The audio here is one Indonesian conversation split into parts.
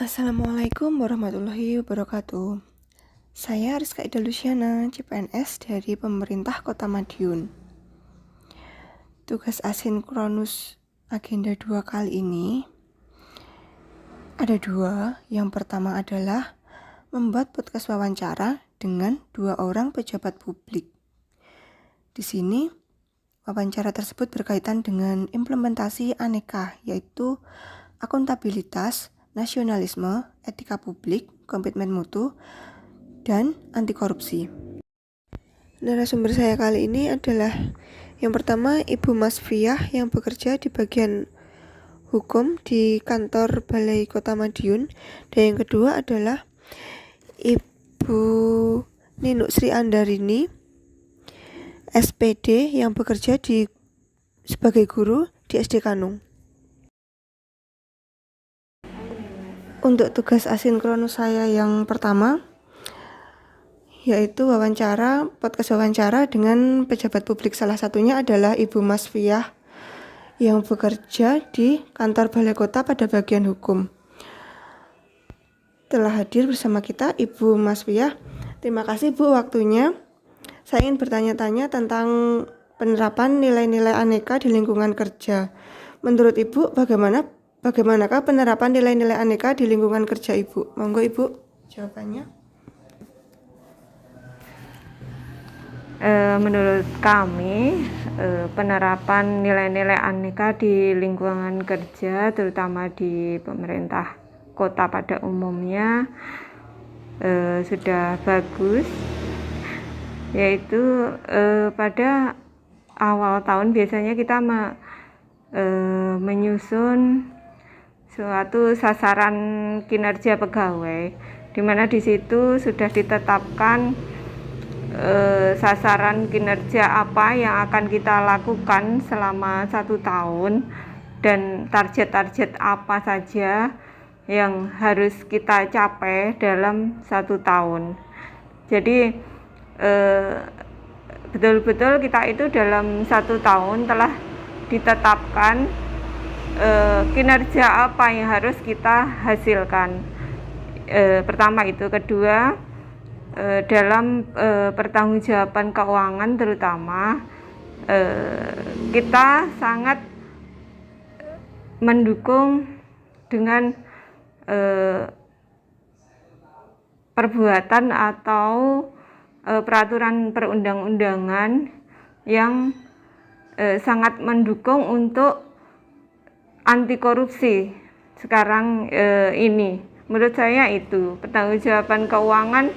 Assalamualaikum warahmatullahi wabarakatuh. Saya Rizka Ida Luciana, CPNS dari pemerintah Kota Madiun. Tugas asinkronus agenda 2 kali ini ada 2. Yang pertama adalah membuat podcast wawancara dengan 2 orang pejabat publik. Di sini, wawancara tersebut berkaitan dengan implementasi aneka, yaitu akuntabilitas, nasionalisme, etika publik, komitmen mutu, dan anti korupsi. Narasumber saya kali ini adalah yang pertama Ibu Masfiah yang bekerja di bagian hukum di kantor Balai Kota Madiun, dan yang kedua adalah Ibu Ninuk Sri Andarini SPD yang bekerja sebagai guru di SD Kanung. Untuk tugas asinkronus saya yang pertama yaitu podcast wawancara dengan pejabat publik. Salah satunya adalah Ibu Masfiah yang bekerja di kantor Balai Kota pada bagian hukum. Telah hadir bersama kita Ibu Masfiah. Terima kasih Bu waktunya. Saya ingin bertanya-tanya tentang penerapan nilai-nilai aneka di lingkungan kerja. Menurut Ibu bagaimanakah penerapan nilai-nilai aneka di lingkungan kerja Ibu? Monggo Ibu jawabannya. Menurut kami, penerapan nilai-nilai aneka di lingkungan kerja, terutama di pemerintah kota pada umumnya, sudah bagus. Yaitu pada awal tahun biasanya kita menyusun suatu sasaran kinerja pegawai, di mana di situ sudah ditetapkan sasaran kinerja apa yang akan kita lakukan selama 1 tahun dan target-target apa saja yang harus kita capai dalam 1 tahun. Jadi betul-betul kita itu dalam 1 tahun telah ditetapkan kinerja apa yang harus kita hasilkan. Pertama itu. Kedua, dalam pertanggungjawaban keuangan terutama, kita sangat mendukung dengan perbuatan atau peraturan perundang-undangan yang sangat mendukung untuk anti korupsi sekarang ini. Menurut saya itu pertanggungjawaban keuangan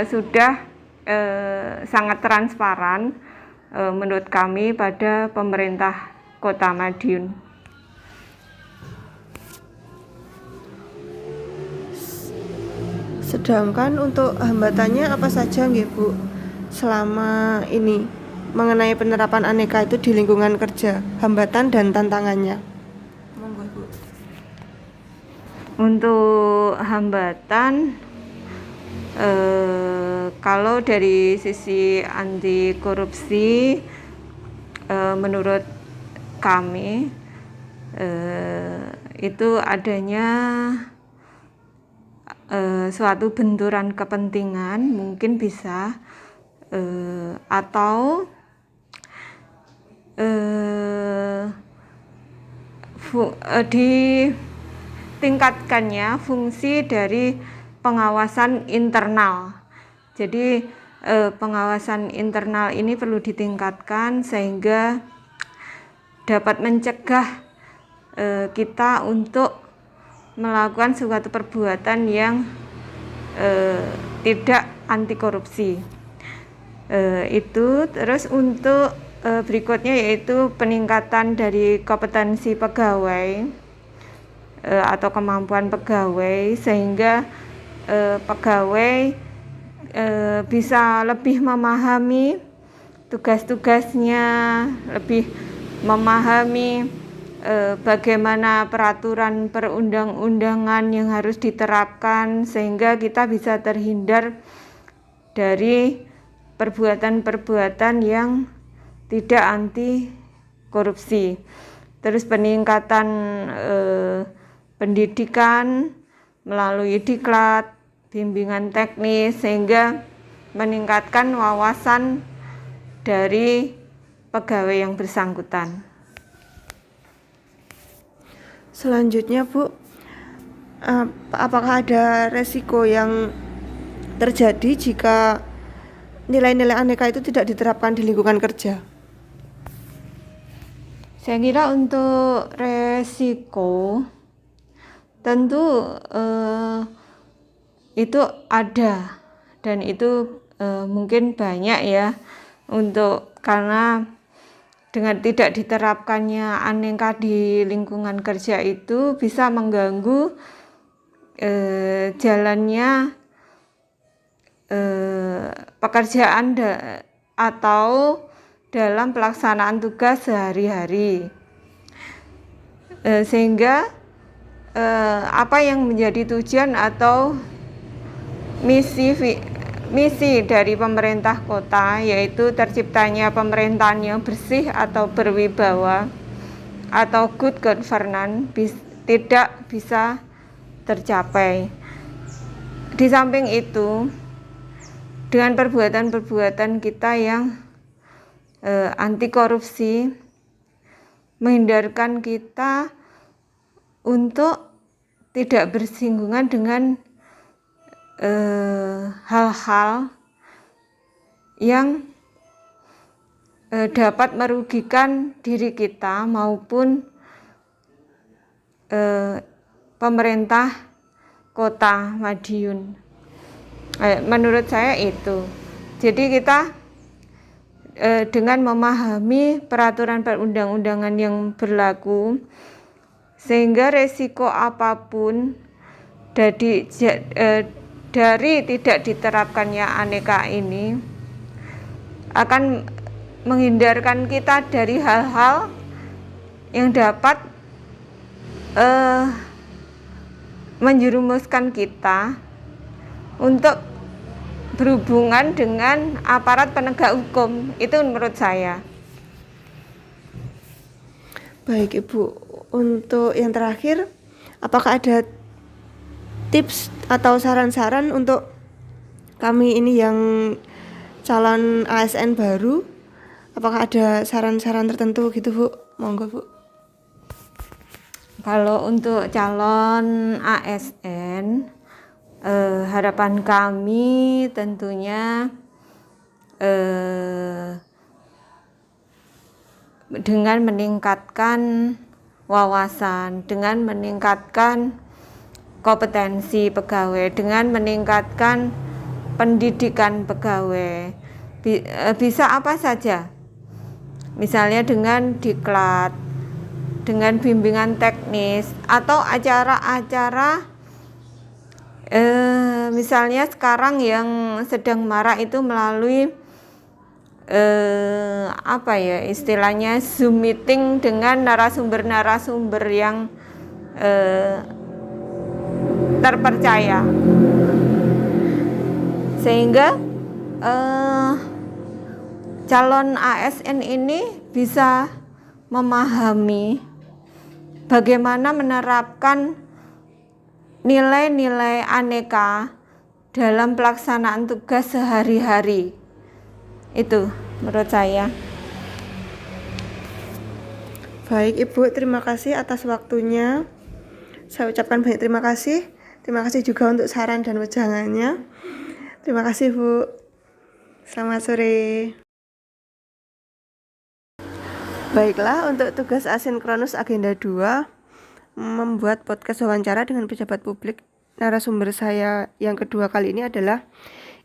sudah sangat transparan menurut kami pada pemerintah Kota Madiun. Sedangkan untuk hambatannya apa saja nggih Bu selama ini mengenai penerapan aneka itu di lingkungan kerja, hambatan dan tantangannya? Monggo Bu. Untuk hambatan, kalau dari sisi anti korupsi, menurut kami itu adanya suatu benturan kepentingan, mungkin bisa atau ditingkatkannya fungsi dari pengawasan internal. Jadi pengawasan internal ini perlu ditingkatkan sehingga dapat mencegah kita untuk melakukan suatu perbuatan yang tidak anti korupsi. Itu terus untuk berikutnya yaitu peningkatan dari kompetensi pegawai atau kemampuan pegawai sehingga pegawai bisa lebih memahami tugas-tugasnya, lebih memahami bagaimana peraturan perundang-undangan yang harus diterapkan sehingga kita bisa terhindar dari perbuatan-perbuatan yang tidak anti korupsi. Terus peningkatan pendidikan melalui diklat, bimbingan teknis, sehingga meningkatkan wawasan dari pegawai yang bersangkutan. Selanjutnya Bu, apakah ada resiko yang terjadi jika nilai-nilai aneka itu tidak diterapkan di lingkungan kerja? Saya kira untuk resiko tentu itu ada, dan itu mungkin banyak ya, karena dengan tidak diterapkannya aneka di lingkungan kerja itu bisa mengganggu jalannya pekerjaan atau dalam pelaksanaan tugas sehari-hari, sehingga apa yang menjadi tujuan atau misi dari pemerintah kota, yaitu terciptanya pemerintahan yang bersih atau berwibawa atau good governance, tidak bisa tercapai. Di samping itu, dengan perbuatan-perbuatan kita yang anti korupsi, menghindarkan kita untuk tidak bersinggungan dengan hal-hal yang dapat merugikan diri kita maupun pemerintah Kota Madiun. Menurut saya itu. Jadi kita dengan memahami peraturan perundang-undangan yang berlaku, sehingga resiko apapun dari tidak diterapkannya aneka ini akan menghindarkan kita dari hal-hal yang dapat menjerumuskan kita untuk berhubungan dengan aparat penegak hukum. Itu menurut saya. Baik Ibu, untuk yang terakhir, apakah ada tips atau saran-saran untuk kami ini yang calon ASN baru? Apakah ada saran-saran tertentu gitu Bu? Monggo Bu. Kalau untuk calon ASN, harapan kami tentunya dengan meningkatkan wawasan, dengan meningkatkan kompetensi pegawai, dengan meningkatkan pendidikan pegawai, bisa apa saja, misalnya dengan diklat, dengan bimbingan teknis, atau acara-acara misalnya sekarang yang sedang marak itu melalui istilahnya Zoom meeting dengan narasumber-narasumber yang terpercaya, sehingga calon ASN ini bisa memahami bagaimana menerapkan nilai-nilai aneka dalam pelaksanaan tugas sehari-hari. Itu menurut saya. Baik Ibu, terima kasih atas waktunya. Saya ucapkan banyak terima kasih. Terima kasih juga untuk saran dan wejangannya. Terima kasih Bu. Selamat sore. Baiklah, untuk tugas asinkronus agenda 2, membuat podcast wawancara dengan pejabat publik. Narasumber saya yang kedua kali ini adalah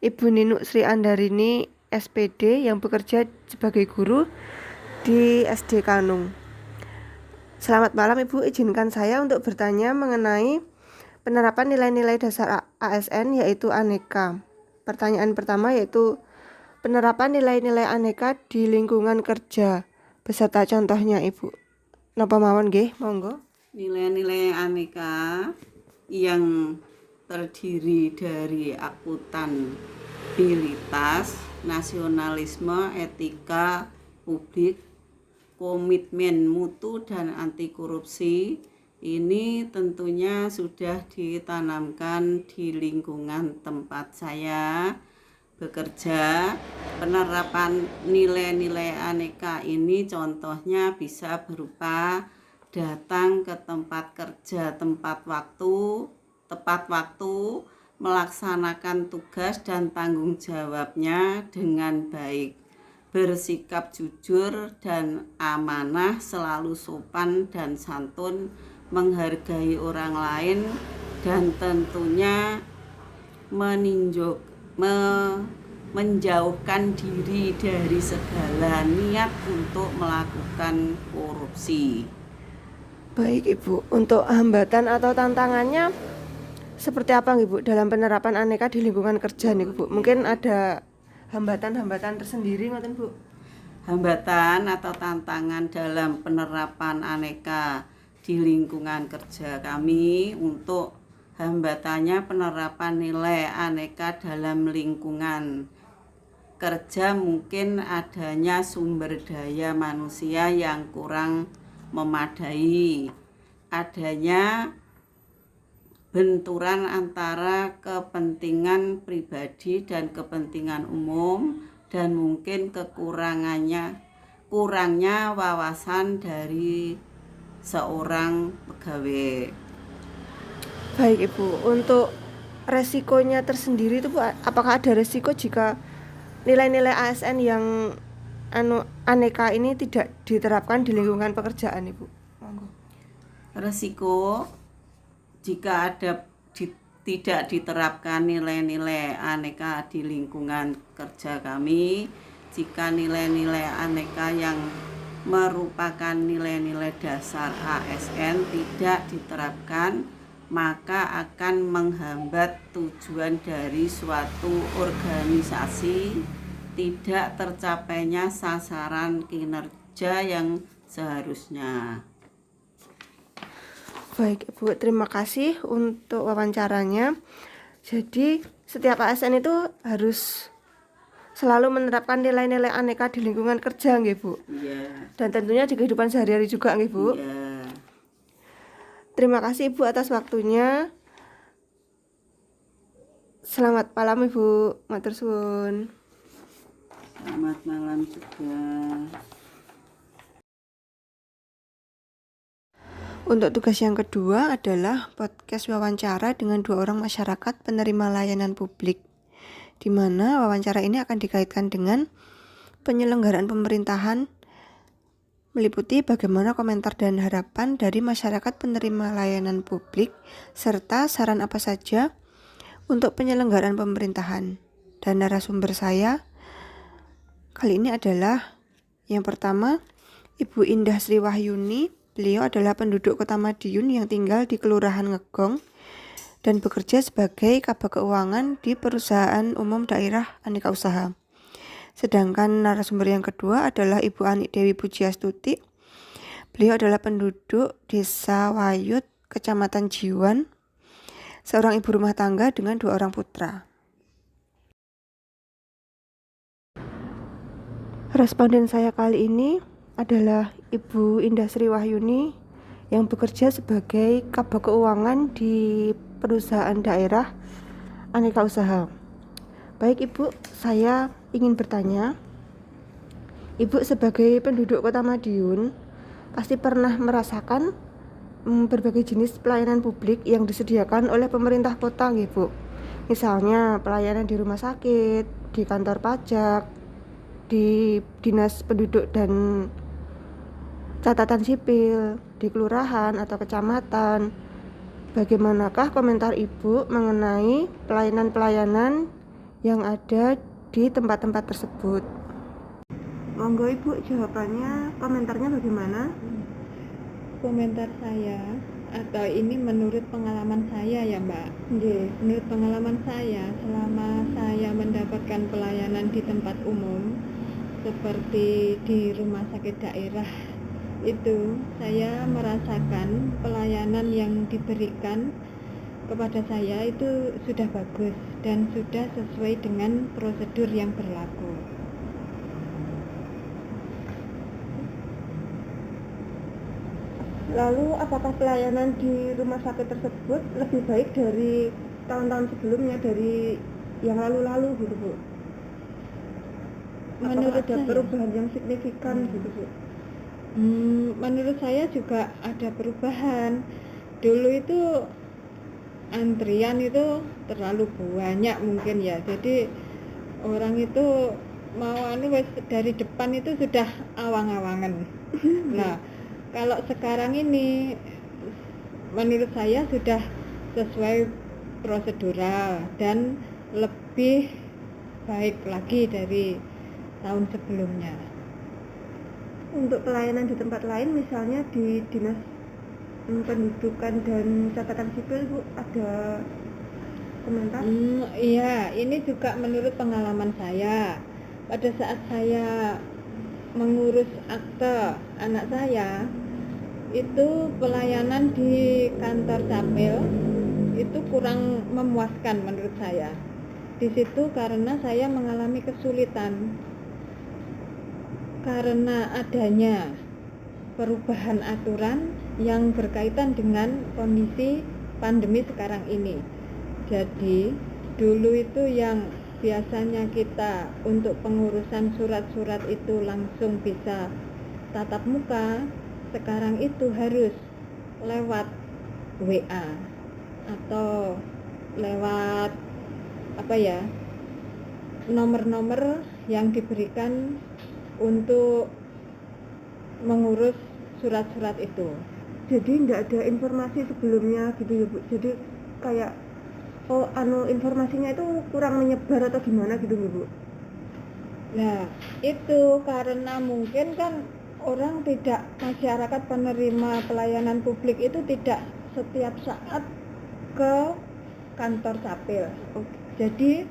Ibu Ninuk Sri Andarini SPD yang bekerja sebagai guru di SD Kanung. Selamat malam Ibu, izinkan saya untuk bertanya mengenai penerapan nilai-nilai dasar ASN yaitu aneka. Pertanyaan pertama yaitu penerapan nilai-nilai aneka di lingkungan kerja beserta contohnya Ibu. Napa mawon nggih, monggo. Nilai-nilai aneka yang terdiri dari akuntabilitas, nasionalisme, etika publik, komitmen mutu dan anti korupsi, ini tentunya sudah ditanamkan di lingkungan tempat saya bekerja. Penerapan nilai-nilai aneka ini contohnya bisa berupa datang ke tempat kerja tepat waktu, melaksanakan tugas dan tanggung jawabnya dengan baik, bersikap jujur dan amanah, selalu sopan dan santun, menghargai orang lain, dan tentunya menjauhkan diri dari segala niat untuk melakukan korupsi. Baik Ibu, untuk hambatan atau tantangannya seperti apa Ibu dalam penerapan aneka di lingkungan kerja nih Bu? Mungkin ada hambatan-hambatan tersendiri ngoten Bu? Hambatan atau tantangan dalam penerapan aneka di lingkungan kerja kami, untuk hambatannya penerapan nilai aneka dalam lingkungan kerja mungkin adanya sumber daya manusia yang kurang memadai, adanya benturan antara kepentingan pribadi dan kepentingan umum, dan mungkin kurangnya wawasan dari seorang pegawai. Baik Ibu, untuk resikonya tersendiri itu Bu, apakah ada resiko jika nilai-nilai ASN yang aneka ini tidak diterapkan di lingkungan pekerjaan Ibu? Resiko jika tidak diterapkan nilai-nilai aneka di lingkungan kerja kami, jika nilai-nilai aneka yang merupakan nilai-nilai dasar ASN tidak diterapkan, maka akan menghambat tujuan dari suatu organisasi, tidak tercapainya sasaran kinerja yang seharusnya. Baik Ibu, terima kasih untuk wawancaranya. Jadi setiap ASN itu harus selalu menerapkan nilai-nilai aneka di lingkungan kerja nggih Bu? Iya. Dan tentunya di kehidupan sehari-hari juga nggih Bu? Iya. Terima kasih Ibu atas waktunya. Selamat malam Ibu, matur suwun. Selamat malam juga. Untuk tugas yang kedua adalah podcast wawancara dengan 2 orang masyarakat penerima layanan publik, di mana wawancara ini akan dikaitkan dengan penyelenggaraan pemerintahan, meliputi bagaimana komentar dan harapan dari masyarakat penerima layanan publik, serta saran apa saja untuk penyelenggaraan pemerintahan. Dan narasumber saya kali ini adalah yang pertama, Ibu Indah Sri Wahyuni. Beliau adalah penduduk Kota Madiun yang tinggal di Kelurahan Ngegong dan bekerja sebagai kabag keuangan di Perusahaan Umum Daerah Aneka Usaha. Sedangkan narasumber yang kedua adalah Ibu Ani Dewi Pujiastuti. Beliau adalah penduduk Desa Wayut, Kecamatan Jiwan, seorang ibu rumah tangga dengan 2 orang putra. Responden saya kali ini adalah Ibu Indah Sri Wahyuni yang bekerja sebagai kabag keuangan di Perusahaan Daerah Aneka Usaha. Baik Ibu, saya ingin bertanya, Ibu sebagai penduduk Kota Madiun pasti pernah merasakan berbagai jenis pelayanan publik yang disediakan oleh pemerintah kota Bu. Misalnya pelayanan di rumah sakit, di kantor pajak, di dinas penduduk dan catatan sipil, di kelurahan atau kecamatan. Bagaimanakah komentar Ibu mengenai pelayanan-pelayanan yang ada di tempat-tempat tersebut? Monggo Ibu jawabannya, komentarnya bagaimana? Komentar saya, atau ini menurut pengalaman saya ya Mbak. Nggih. Menurut pengalaman saya, selama saya mendapatkan pelayanan di tempat umum seperti di rumah sakit daerah, itu saya merasakan pelayanan yang diberikan kepada saya itu sudah bagus dan sudah sesuai dengan prosedur yang berlaku. Lalu apakah pelayanan di rumah sakit tersebut lebih baik dari tahun-tahun sebelumnya, dari yang lalu-lalu gitu Bu? Apakah Menurut ada saya, perubahan yang signifikan gitu Bu? menurut saya juga ada perubahan. Dulu itu antrian itu terlalu banyak mungkin ya, jadi orang itu mau wes dari depan itu sudah awang-awangan. Nah, kalau sekarang ini menurut saya sudah sesuai prosedural dan lebih baik lagi dari tahun sebelumnya. Untuk pelayanan di tempat lain, misalnya di dinas pendudukan dan catatan sipil Bu, ada komentar? Iya, ini juga menurut pengalaman saya. Pada saat saya mengurus akte anak saya, itu pelayanan di kantor capil itu kurang memuaskan menurut saya. Di situ karena saya mengalami kesulitan karena adanya perubahan aturan yang berkaitan dengan kondisi pandemi sekarang ini. Jadi dulu itu yang biasanya kita untuk pengurusan surat-surat itu langsung bisa tatap muka, sekarang itu harus lewat WA atau lewat nomor-nomor yang diberikan untuk mengurus surat-surat itu. Jadi nggak ada informasi sebelumnya gitu ya Bu? Jadi kayak informasinya itu kurang menyebar atau gimana gitu ya Bu? Nah, itu karena mungkin kan masyarakat penerima pelayanan publik itu tidak setiap saat ke kantor capil. Jadi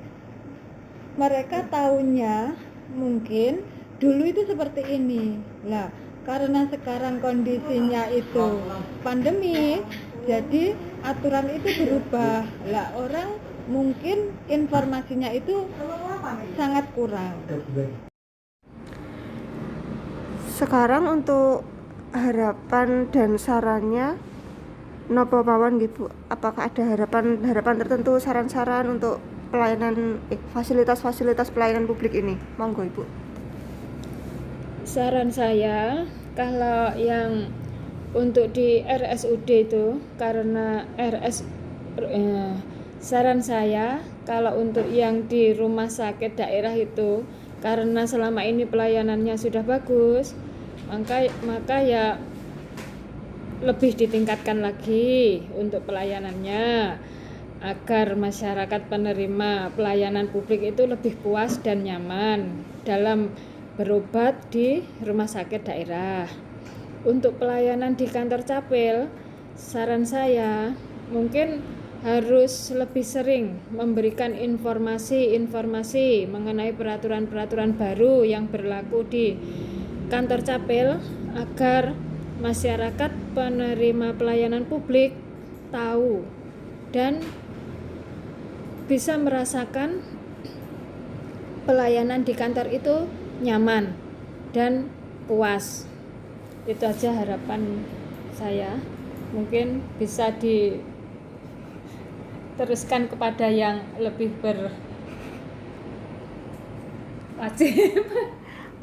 mereka tahunya mungkin dulu itu seperti ini. Nah, karena sekarang kondisinya itu pandemi, jadi aturan itu berubah. Lah, orang mungkin informasinya itu sangat kurang. Sekarang untuk harapan dan sarannya nopo mawon gitu, apakah ada harapan tertentu, saran-saran untuk pelayanan fasilitas-fasilitas pelayanan publik ini? Monggo Ibu. Saran saya kalau yang untuk di RSUD itu karena saran saya kalau untuk yang di rumah sakit daerah itu karena selama ini pelayanannya sudah bagus, maka ya lebih ditingkatkan lagi untuk pelayanannya agar masyarakat penerima pelayanan publik itu lebih puas dan nyaman dalam berobat di rumah sakit daerah. Untuk pelayanan di kantor capil, saran saya mungkin harus lebih sering memberikan informasi mengenai peraturan-peraturan baru yang berlaku di kantor capil agar masyarakat penerima pelayanan publik tahu dan bisa merasakan pelayanan di kantor itu nyaman dan puas. Itu aja harapan saya. Mungkin bisa diteruskan kepada yang lebih berwajib.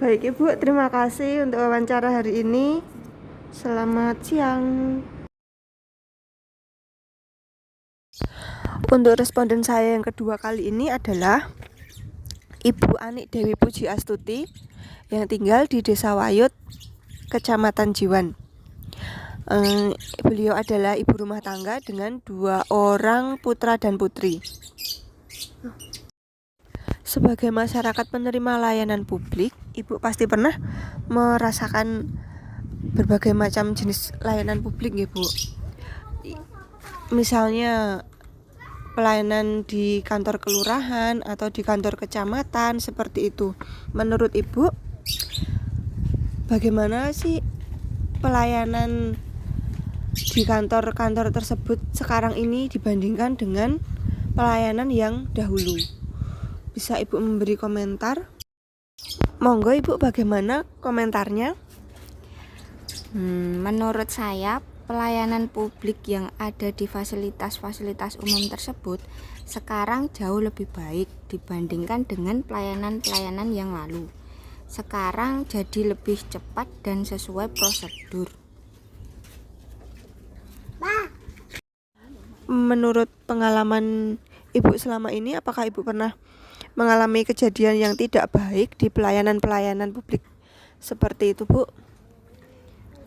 Baik Ibu, terima kasih untuk wawancara hari ini. Selamat siang. Untuk responden saya yang kedua kali ini adalah Ibu Anik Dewi Puji Astuti yang tinggal di Desa Wayut, Kecamatan Jiwan. Beliau adalah ibu rumah tangga dengan 2 orang putra dan putri. Sebagai masyarakat penerima layanan publik, Ibu pasti pernah merasakan berbagai macam jenis layanan publik ya Bu. Misalnya pelayanan di kantor kelurahan atau di kantor kecamatan seperti itu. Menurut Ibu, bagaimana sih pelayanan di kantor-kantor tersebut sekarang ini dibandingkan dengan pelayanan yang dahulu? Bisa Ibu memberi komentar? Monggo Ibu, bagaimana komentarnya? Menurut saya, pelayanan publik yang ada di fasilitas-fasilitas umum tersebut sekarang jauh lebih baik dibandingkan dengan pelayanan-pelayanan yang lalu. Sekarang jadi lebih cepat dan sesuai prosedur. Menurut pengalaman Ibu selama ini, apakah Ibu pernah mengalami kejadian yang tidak baik di pelayanan-pelayanan publik seperti itu, Bu?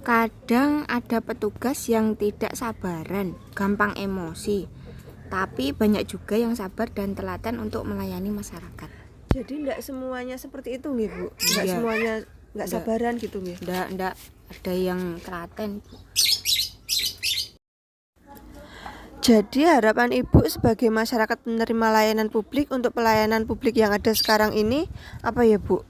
Kadang ada petugas yang tidak sabaran, gampang emosi, tapi banyak juga yang sabar dan telaten untuk melayani masyarakat. Jadi enggak semuanya seperti itu nggih, Bu? Enggak Iya. semuanya enggak Nggak. sabaran gitu nggih. Ndak ada yang telaten. Jadi harapan Ibu sebagai masyarakat penerima layanan publik untuk pelayanan publik yang ada sekarang ini apa ya, Bu?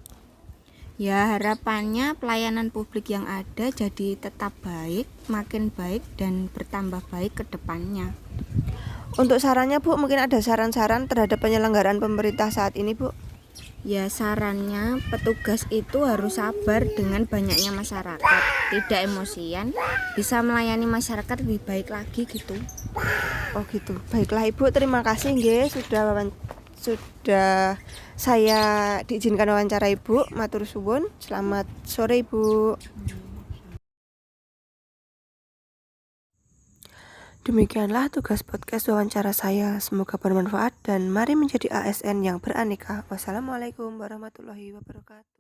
Ya, harapannya pelayanan publik yang ada jadi tetap baik, makin baik dan bertambah baik ke depannya. Untuk sarannya, Bu, mungkin ada saran-saran terhadap penyelenggaraan pemerintah saat ini, Bu? Ya, sarannya petugas itu harus sabar dengan banyaknya masyarakat, tidak emosian, bisa melayani masyarakat lebih baik lagi gitu. Oh gitu. Baiklah Ibu, terima kasih nggih sudah saya diizinkan wawancara Ibu. Matur suwun. Selamat sore Ibu. Demikianlah tugas podcast wawancara saya. Semoga bermanfaat dan mari menjadi ASN yang beraneka. Wassalamualaikum warahmatullahi wabarakatuh.